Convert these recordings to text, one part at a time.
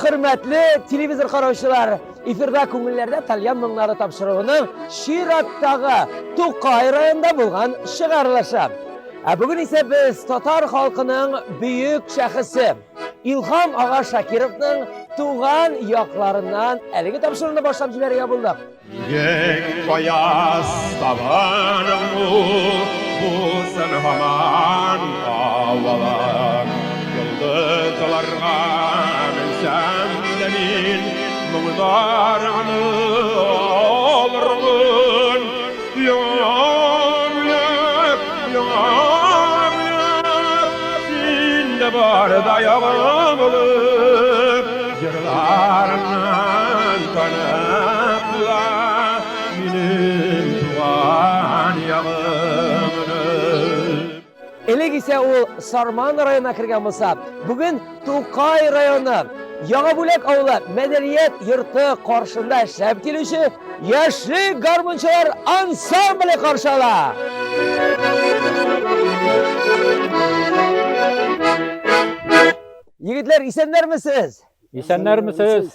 Hürmetli televizor qarovchilar, efirda ko'ngillarda talyan munglari topshirig'ining Shirakdagi To'qay rayonida bo'lgan shigarlashi. Bugun esa biz Tatar xalqining buyuk shaxsi İlham Ağa Shakirovning tug'an yoqlaridan haligi topshiriqni boshlab jibergan bo'ldik. Gek koyas tavanımı bu sen haman havalar yıldızlarga bilsem de bil muğdarını olurgun yom sinde bar dayağım olur yırlarından kanaplar Elek ise o Sarman rayonuna kirgan bo'lsa, bugun To'qay rayoni Yog'abulak avli madaniyat yurti qarshida ishlab keluvchi yoshli garmonchilar ansambli qarshi ola. Yigitlar, esenlarmisiz? Esenlarmisiz?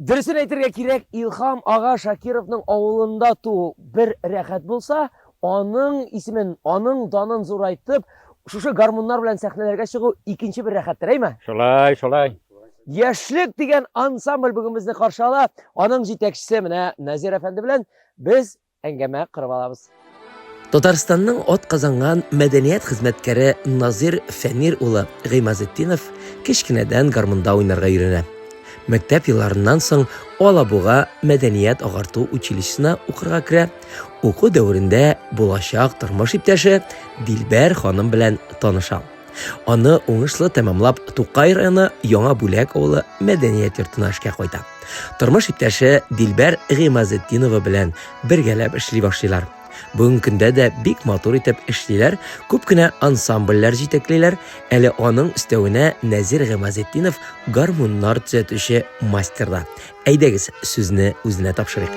Dirsini aytırga kerak, İlham Ağa Shakirovning ovulida bir raqat bo'lsa, onun ismin, onun donini zo'raytib, shu garmonlar bilan sahnalarga chiqib ikkinchi bir raqatdir, aymi? Sholay. Yoshlik degan ansambl bugun bizni qarshi ola. Onun yetakchisi mana Nazir efendi bilan biz angama qilib olamiz. Tataristonning ot qozongan madaniyat xizmatkari Nazir Fenir uli G'iymazetdinov kichkinadan garmonda o'ynarga o'rganadi. Maktab yillaridan so'ng Olabuga madaniyat ag'artuv uchilishina o'qirga kira. O'quv davrida bo'lajak turmush iptashi Dilber xonim bilan tanishadi. Uni o'ngishli tamomlab To'qay rayoni Yog'abulak avli madaniyat yurtini ishga qo'ydi. Turmush iptashi Dilber G'iymazetdinova bilan birgalab ishlay boshlaylar. Bugungi kunda da bek motor etib ishlaylar, ko'pgina ansambllar yetaklaylar. Hali onun üstüne Nazir G'iymazetdinov garmonlar tuzatuvchi masterda. Aydagiz, so'zni o'zine topshiriq.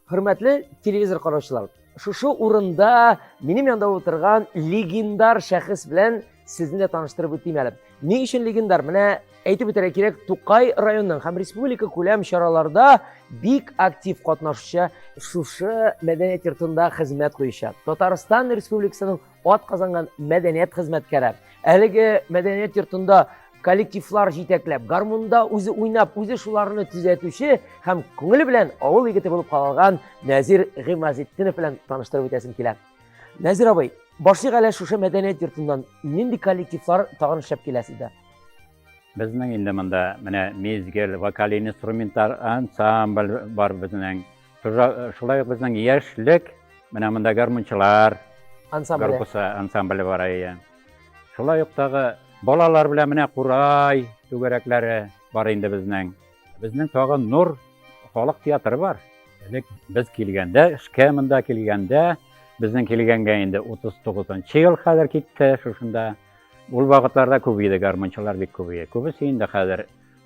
Hürmetli televizor qarovchilar, shu o'rinda mening yonimda o'tirgan legendar shaxs bilan sizni tanishtirib o'tayman. Ne uchun legendar? Mana aytib o'tira kerak, To'qay rayonining ham respublika ko'lam isharalarida bek aktiv qatnashuvchi shu madaniyat yurtida xizmat qo'yishadi. Tatariston Respublikasining ot qozongan madaniyat xizmatkari. Haligi madaniyat yurtida kollektivlar yetaklab, garmonda o'zi o'ynab, o'zi shularni tuzatuvchi ham ko'ngli bilan ovul yigiti bo'lib qolgan Nazir G'iymazetdinov bilan tanishtirib o'tasim keladi. Nazir aboy, boshlig'alar shu madaniyat yurtidan nindi kollektivlar tag'in ishlab kelasizda? Bizning endi menda mana mezgil, vokal instrumental ansambl bor bizning. Shulay bizning yoshlik, mana menda garmonchilar ansambli bor aya. Shulay yoqdagi bolalar bilan mana Quray to'garaklari bor endi bizning. Bizning tog'in Nur xalq teatri bor. Biz kelganda, ishkamında kelganda, bizning kelganga endi 39-yil qadar ketdi shunda. Bu vaqtlarda ko'paydi garmonchilar bek ko'paydi. Ko'pisi endi hozir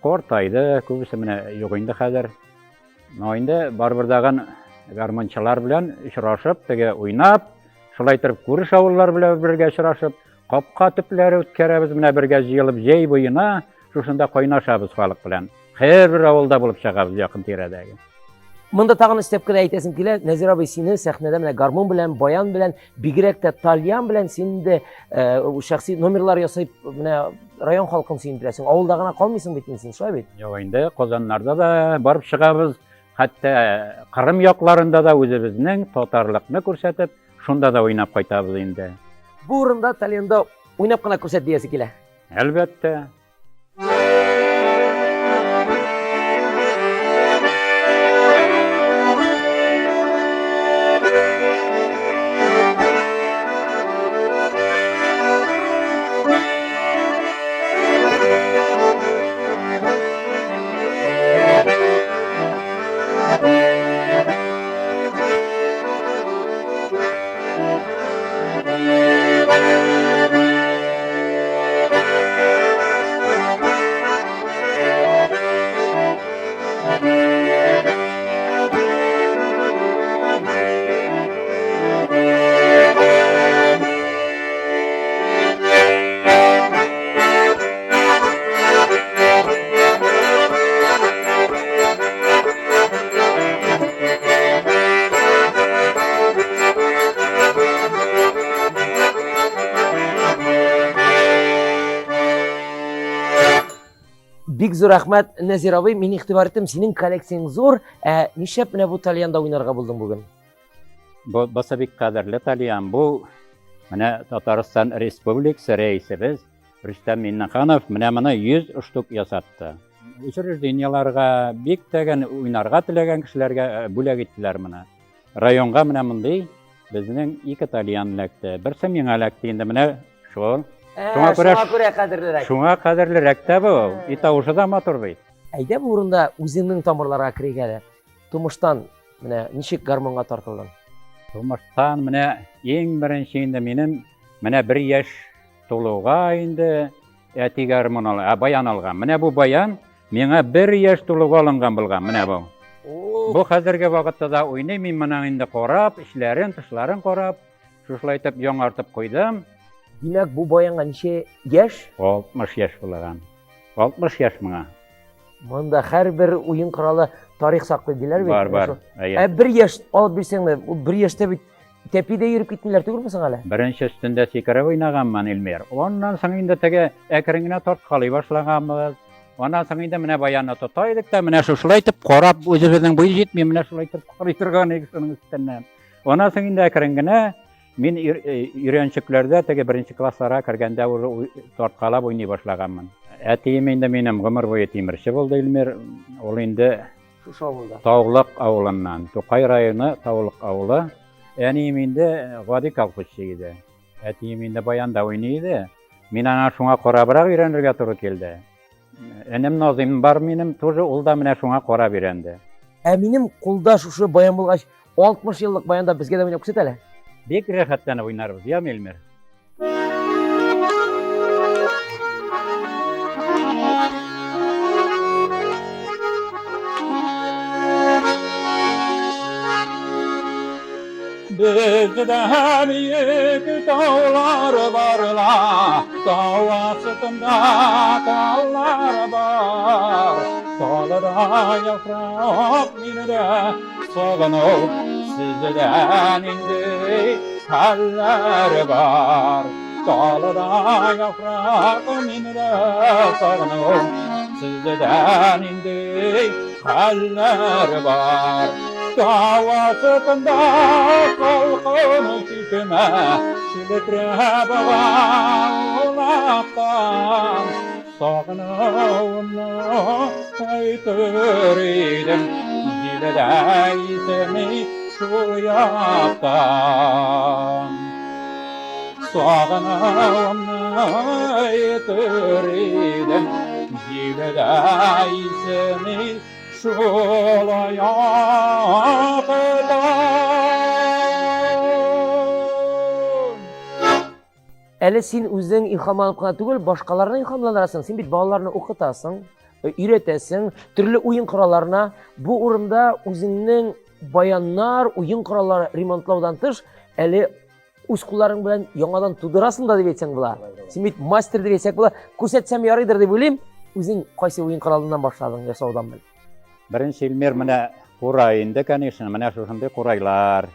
qortaydi, ko'pisi mana yo'q endi hozir. Endi barbirdag'an garmonchilar bilan uchrashib, tega o'ynab, shulay turib ko'rish avullar bilan birga uchrashib, qopqa tiplari o'tkazamiz, mana birga yig'ilib jey bo'yina shunda qo'ynashamiz xalq bilan. Har bir avulda bo'lib chiqamiz yaqin teradagi. Bunda tag'in istepkada aytasim keladi, Nazir aboy, seni sahnada mana garmon bilan, bayon bilan, bigrakda talyan bilan seni shaxsiy nomerlar yasayib, mana rayon xalqini seni bilasan. Ovuldagina qolmaysan bitin sen, shu bit. Yo'q, endi Qozonlarda da borib chiqamiz. Hatto Qrim yoqlarında da o'zimizning totarlikni ko'rsatib, shunda da o'ynab qaytamiz endi. Bu o'rinda talyanda o'ynab qana ko'rsat deyasi keladi. Albatta. Бик зур рәхмәт, Нәзир абый. Мин игътибар иттем, синең коллекцияң зур. Нишләп менә бу тальянда уйнарга булдың бүген? Баса бик кадерле тальян. Бу менә Татарстан Республикасы рәисебез Рөстәм Миннеханов менә моны 100 штук ясатты. Учреждениеларга, бик тәгән уйнарга теләгән кешеләргә бүләк иттеләр моны. Районга менә мондый безнең 2 тальян эләкте. Берсе миңа эләкте инде менә шул. Шуңа күрә кадерлерәк. Шуңа кадерлерәк тә бу. И тавышы да матур бит. Әйдә бу урында үзеңнең тамырларга керик әле. Тумыштан менә ничек гармонга тартылдың? Тумыштан менә иң беренче инде минем менә 1 яшь тулуга инде әти гармон баян алган. Менә бу баян миңа 1 яшь тулуга алынган булган. Менә бу. Бу хәзерге вакытта да уйный, мин моның инде карап, эшләрен, тышларын карап, шушылай итеп яңартып куйдым. Димәк, бу баянга ничә яшь? 60 яшь булган. 60 яшь моңа. Монда һәрбер уен коралы тарих саклый диләр бит. Бар. 1 яшь алып бирсәң дә, 1 яшьтә бит тәпидә йөреп киттеләр түгелме соң әле? Беренче өстендә сикереп уйнаганмын Илмир. Оннан соң инде теге әкрен генә тарткалый башлаганбыз. Оннан соң инде менә баянны тотайдык та, менә шушылай итеп карап, үзебезнең буй җитми, менә шулай итеп карый торган икесенең өстеннән. Оннан соң инде әкрен генә мин өйрәнчекләрдә теге 1нче классларга кергәндә уже тарткалап уйный башлаганмын. Әтием инде минем гомер буе тимерче булды Илмир. Ул инде Шушы авылда. Таулык авылыннан, Тукай районы Таулык авылы. Әнием инде гади колхозчы иде. Әтием инде баянда уйный иде. Мин ана шуңа карабрак өйрәнергә туры килде. Энем Назым бар минем, тоже ул да менә шуңа карап өйрәнде. Минем кулда шушы баян булгач, 60 еллык баянда безгә дә уйнап күрсәт әле. Бик рәхәтләнеп уйнарбыз, я Илмир. Bizdə büyük dağlar varlar, dağ astında dağlar var. Dağlara yapraq minədə sağınıb, sizdən indi hallar var. Dağlara yapraq minədə sağınıb, sizdən indi hallar var. Dağasında kalkın tüküme, Şiltrebe bağlaktan, Sağınağımla aytır idim, Diledeysemi şu yaktan. Sağınağımla aytır idim, Diledeysemi şolay Әле син үзең илһамланып кына түгел, башкаларны илһамландырасың. Син бит балаларны укытасың, өйрәтәсең, төрле уен коралларына. Бу урында үзеңнең баяннар, уен кораллары ремонтлаудан тыш, әле үз кулларың белән яңадан тудырасың да дип әйтсәң була. Син бит мастер дип әйтсәк була. Күрсәтсәм ярыйдыр дип уйлыйм. Үзең кайсы уен коралыннан башладың ясаудан бел? Беренче Илмир менә курай инде, конечно, менә шушындай курайлар.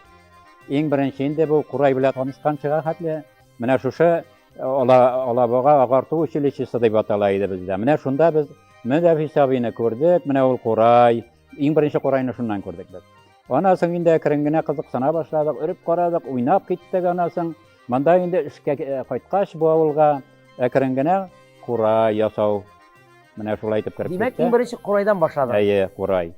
Иң беренче инде бу курай белән танышканчыга хәтле менә шушы Алабуга агарту училищесы дип атала иде бездә. Менә шунда без мөдәфис абыйны күрдек, менә ул курай. Иң беренче курайны шуннан күрдек без. Аннан соң инде әкрен генә кызыксына башладык, өреп карадык, уйнап киттек аннан соң. Монда инде эшкә кайткач бу авылга әкрен генә курай ясау. Менә шулай итеп кертик. Димәк, иң беренче курайдан башладың. Әйе, курай.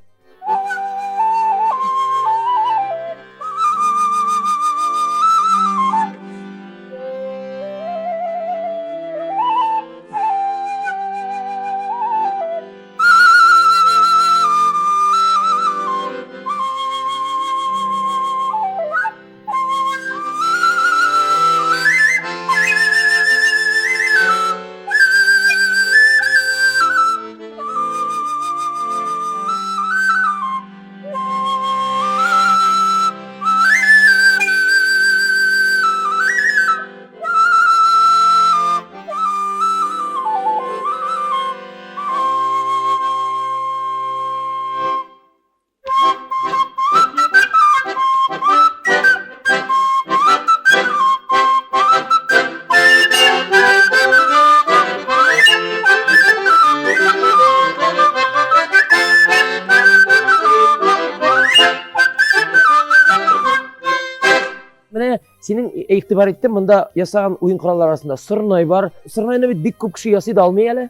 Синең игътибар иттем, монда ясаган уен кораллары арасында сырнай бар. Сырнайны бит бик күп кеше ясый да алмый әле.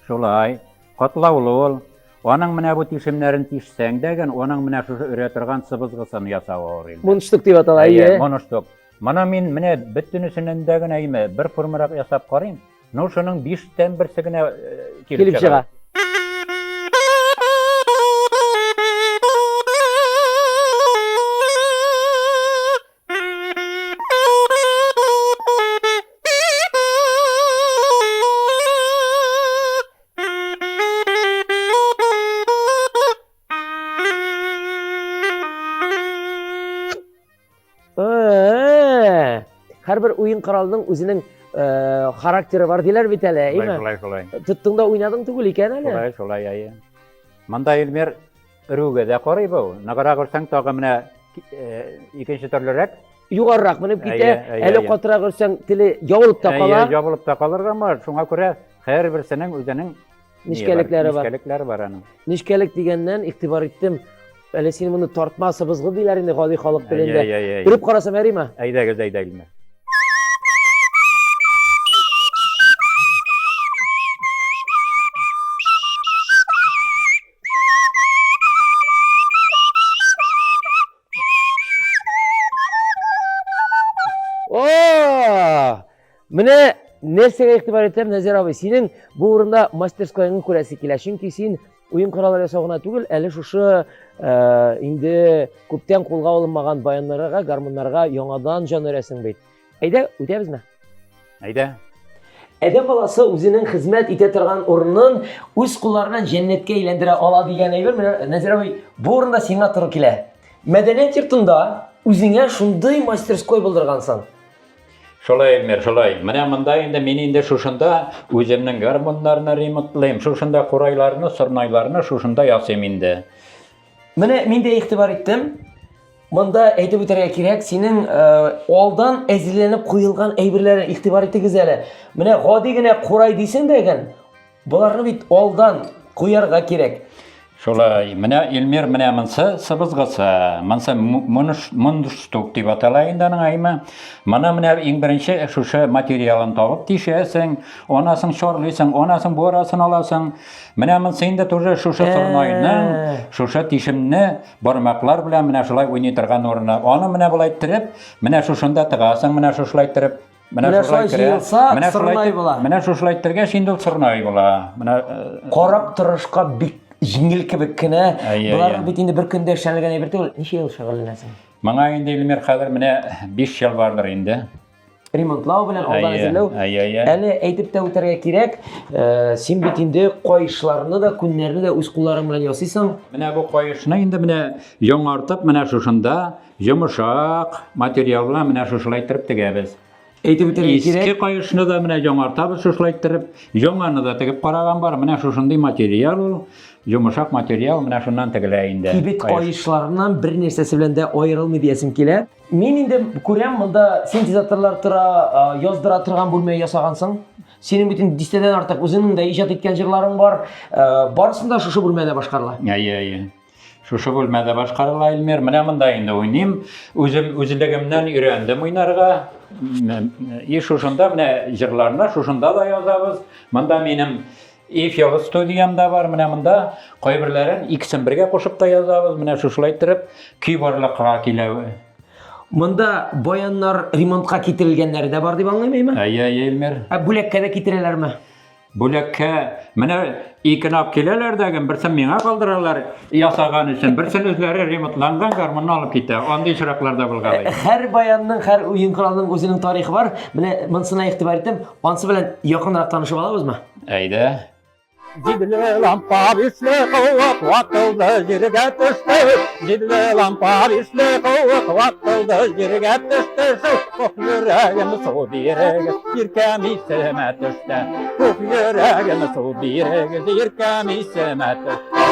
Шулай, катлаулы ул. Аның менә бу тишемнәрен тишсәң дәген, аның менә шушы өрә торган сыбызгысын ясап алыр. Монштук дип атала, әйе. Монштук. Моны мин менә бөтенесеннән дә генә әйме, бер формарак ясап карыйм. Ну шуның 5тән берсе генә Килеп чыга. Һәрбер уен коралының үзенең характеры бар диләр бит әле, әйме? Шулай. Тоттың да уйнадың түгел икән әле. Шулай, әйе. Монда Илмир өрүгә дә карый бу. Нагырак үрсәң тагы менә икенче төрлерәк. Югарырак менеп китә, әле катырак үрсәң теле ябылып та кала. Әйе, ябылып та калырга бар. Шуңа күрә һәрберсенең үзенең нишкәлекләре бар аның. Нишкәлек дигәннән игътибар иттем. Әле син моны тартма сыбызгы диләр инде гади халык телендә. Күреп карасам әриме? Әйдәгез, Илмир. Менә нәрсәгә игътибар итәм, Назир абый, синең бу урында мастерскойны күрәсе килә. Чөнки син уен кораллары ясауына түгел, әле шушы инде күптән кулга алынмаган баяннарга, гармоннарга яңадан җан өрәсең бит. Әйдә, үтәбезме? Әйдә. Әдәм баласы үзенең хезмәт итә торган урынын үз кулларынан җәннәткә әйләндерә ала дигән әйбер. Менә Назир абый, бу урында сиңа туры килә. Мәдәният йортында үзеңә шундый мастерской булдыргансың. Шулай, Илмир, шулай. Менә монда инде мин инде шушында үземнең гармоннарны ремонтлыйм, шушында курайларны, сырнайларны шушында ясыйм инде. Менә мин дә игътибар иттем. Монда әйтеп үтәргә кирәк, синең алдан әзерләнеп куелган әйберләргә игътибар итегез әле. Менә гади генә курай дисең дәгән, буларны бит алдан куярга кирәк. Шулай, менә Илмир, менә монсы сыбызгысы, монсы монштук дип атала инде аның әйме. Менә иң беренче шушы материалын табып тишәсең, анасын шарлыйсың, анасын бурасын аласың. Менә монсы инде тоже шушы сырнайның, шушы тишемне бармаклар белән менә шулай уйный торган урына. Аны менә булай иттереп, менә шушында тыгасың, менә шушылай иттереп, менә шулай җыелса сырнай була. Менә шушылай иттергәч инде сырнай була. Менә карап торышка бик җиңел кебек кенә. Булар бит инде бер көндә эшләнгән әйбер түгел. Ничә ел шөгыльләнәсең? Моңа инде Илмир хәзер менә 5 ел бардыр инде. Ремонтлау белән алдан әзерләү. Әле әйтеп тә үтәргә кирәк, син бит инде кайышларны да, күннәрне дә үз кулларың белән ясыйсың. Менә бу кайышны инде менә яңартып, менә шушында йомшак материал белән менә шушылай иттереп тегәбез. Әйтеп үтәргә кирәк. Иске кайышны да менә яңартабыз шушылай иттереп, яңаны да тегеп караган бар. Менә шушындый материал ул. Йомшак материал менә шуннан тегелә инде. Кибет кайышларынан бер нәрсәсе белән дә аерылмый диясем килә. Мин инде күрәм, монда синтезаторлар тора, яздыра торган бүлмә ясагансың. Синең бит инде 10-тән артык үзеңнең дә иҗат иткән җырларың бар. Барысында шушы бүлмәдә башкарыла. Әйе. Шушы бүлмәдә башкарыла Илмир. Менә монда инде уйныйм. Үзлегемнән өйрәндем уйнарга. И шушында менә җырларны шушында да язабыз. Монда минем эфир студиям да бар. Менә монда кайберләрен икесен бергә кушып та язабыз. Менә шушылай иттереп көй барлыкка килә. Монда баяннар ремонтка китерелгәннәре дә бар дип аңлыйм, әйме? Әйе, Илмир. Бүләккә дә китерәләрме? Бүләккә менә икене алып киләләр дәген, берсен миңа калдыралар ясаган өчен, берсен үзләре ремонтланган гармонны алып китә. Андый очракларда булган. Һәр баянның, һәр уен коралының үзенең тарихы бар. Менә монысына игътибар иттем. Ансы белән якынрак танышып алабызмы? Әйдә. Җирле лампа бишле куып ватылды җиргә төште. Җирле лампа бишле куып ватылды җиргә төште. Күк йөрәгем су бирегез, иркәм исемә төште. Күк йөрәгем су бирегез, иркәм исемә төште.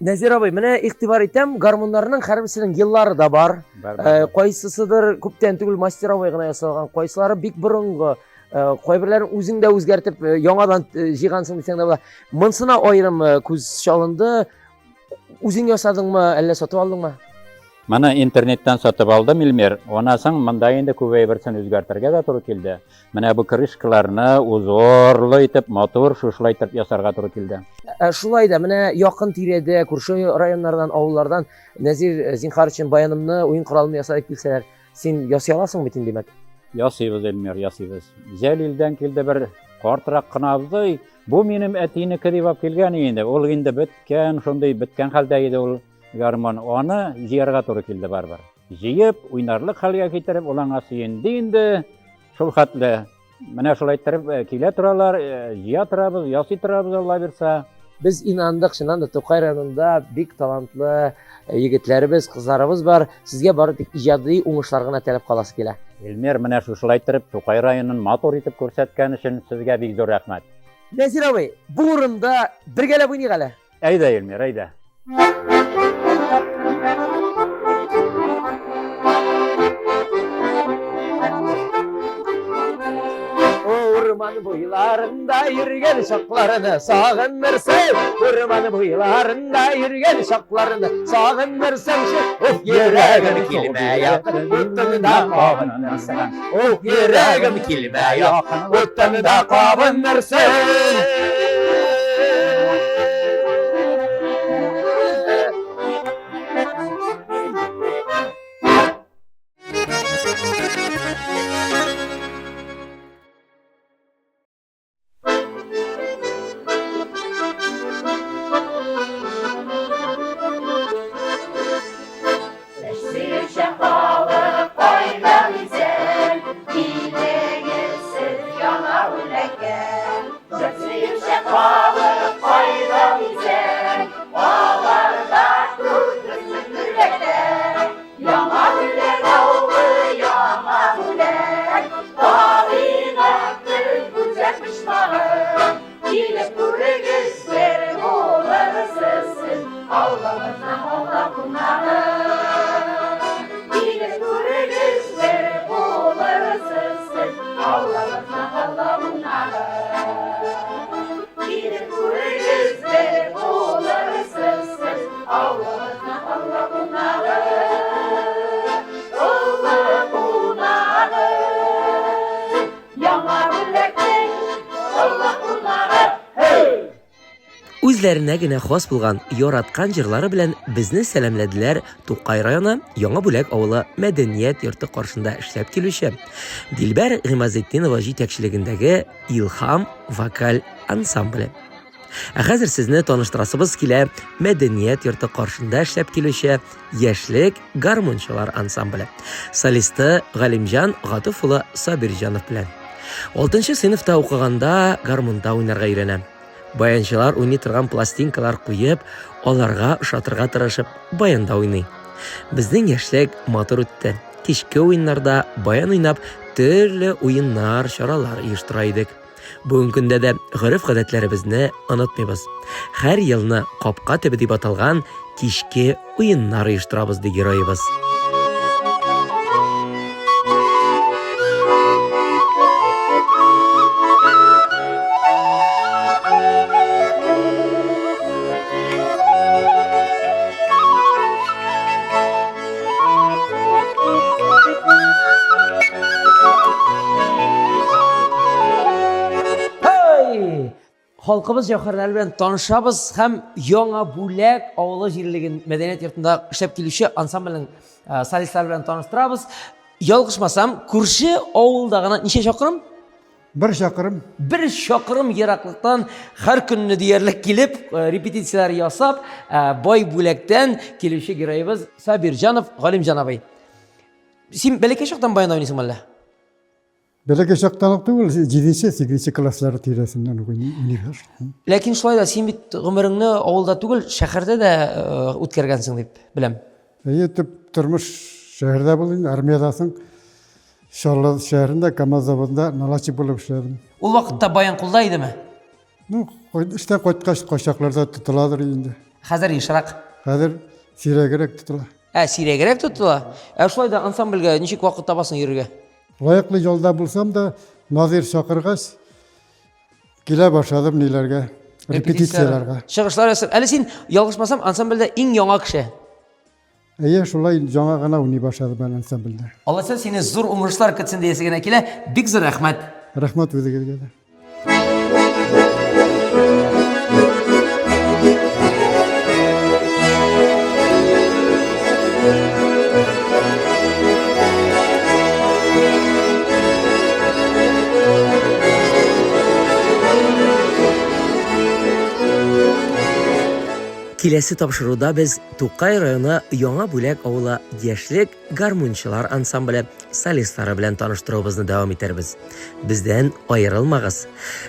Назир абый, менә игътибар итәм, гармоннарның һәрберсенең еллары да бар. Кайсысыдыр күптән түгел мастер абый гына ясалган, кайсылары бик борынгы. Кайберләрен үзең дә үзгәртеп, яңадан җыйгансың дисәң дә була. Монсына аерым күз чалынды. Үзең ясадыңмы, әллә сатып алдыңмы? Mana internetten satıp aldım Ilmer. Onasın mında endi көбейберсен үзгәртергә дә туры килде. Менә бу крышкаларны узорлы итеп, мотор шушлай итеп ясарга туры килде. Шулай да менә якын тирәдә, күрше районнардан, авыллардан Нәзир зинһар өчен баянымны, уен коралымны ясап килсәләр, син ясый аласың бит инде, димәк. Ясыйбыз Илмер, ясыйбыз. Җәлилдән килде бер картрак кына абзый. Бу минем әтинеке дип алып килгән инде. Ул инде беткән, шундый беткән хәлдә иде ул гармон. Аны җыярга туры килде барбар. Җыеп, уйнарлык хәлгә китереп, улаңа сөенде инде. Шул хәтле. Менә шулай иттереп килә торалар, җыя торабыз, ясый торабыз, Алла бирсә. Без инандык, чыннан да Тукай районында бик талантлы егетләребез, кызларыбыз бар. Сезгә бары тик иҗади уңышлар гына таләп каласы килә. Илмер, менә шулай иттереп Тукай районын матур итеп күрсәткән өчен сезгә бик зур рәхмәт. Нәзир абый, бу урында бергәләп уйныйк әле. Әйдә Илмер, әйдә. Orman boylarında yürüyen şaklarını sağınırsın. Orman boylarında yürüyen şaklarını sağınırsın. Of yüreğim kilime yakın, uttanında kavunursun. Of yüreğim kilime yakın, uttanında kavunursun. Үзләренә генә хас булган яраткан җырлары белән безне сәламләделәр Тукай районы Яңа Бүләк авылы мәдәният йорты каршында эшләп килүче Дилбәр Гыймазетдинова җитәкчелегендәге Илһам вокаль ансамбле. Хәзер сезне таныштырасыбыз килә мәдәният йорты каршында эшләп килүче яшьлек гармончылар ансамбле. Солисты Галимҗан Гатыф улы Сабирҗанов белән. 6нчы сыйныфта укыганда гармонда уйнарга өйрәнәм. Баянчылар уйный торган пластинкалар куеп, аларга ошатырга тырышып, баянда уйный. Безнең яшьлек матур үтте. Кичке уеннарда баян уйнап, төрле уеннар, чаралар оештыра идек. Бүгенге көндә дә гореф-гадәтләребезне онытмыйбыз. Һәр елны капка төбе дип аталган кичке уеннар оештырабыз ди героебыз. Халкыбыз җавһарлары белән танышабыз һәм Яңа Бүләк авылы җирлеген мәдәният йортында эшләп килүче ансамбльнең солистлары белән таныштырабыз. Ялгышмасам, күрше авылда гына ничә чакрым? 1 чакрым. 1 чакрым ераклыктан һәр көнне диярлек килеп, репетицияләр ясап, бай бүләктән килүче героебыз Сабирҗанов Галимҗан абый. Син бәләкәй чактан баян уйныйсыңмы әллә? Бәләкәй чактан түгел, 7-8 класслар тирәсеннән уйныйбыз. Ләкин шулай да син бит гомереңне авылда түгел, шәһәрдә дә үткәргәнсең дип беләм. Тормыш шәһәрдә булды, армиядасың. Шарлы шәһәрендә КамАЗ заводында наладчик булып эшләдем. Ул вакытта баян кулда идеме? Эштән кайткач качакларда тотыладыр инде. Хәзер ешрак. Хәзер сирәгрәк тотыла. Сирәгрәк тотыла. Шулай да ансамбльгә ничек вакыт табасың йөрергә? Лаеклы ялда булсам да, Назир чакыргач, килә башладым ниләргә, репетицияләргә. Чыгышлар ясап. Әле син ялгышмасам ансамбльдә иң яңа кеше. Әйе, шулай жаңа гына уйный башладым мен ансамбльдә. Алла сине зур уңышлар көтсен диясе генә килә. Бик зур рәхмәт. Рәхмәт үзегезгә дә. Киләсе тапшыруда без Тукай районы Яңа Бүләк авылы яшьлек гармунчылар ансамбле солистлары белән таныштыруыбызны дәвам итәрбез. Бездән аерылмагыз.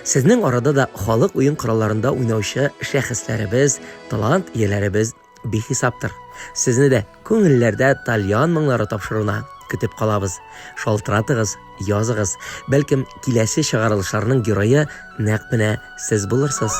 Сезнең арада да халык уен коралларында уйнаучы шәхесләребез, талант ияләребез бихисаптыр. Сезне дә күңелләрдә тальян моңнары тапшыруына көтеп калабыз. Шалтыратыгыз, языгыз. Бәлкем киләсе чыгарылышларның герое нәкъ менә сез булырсыз.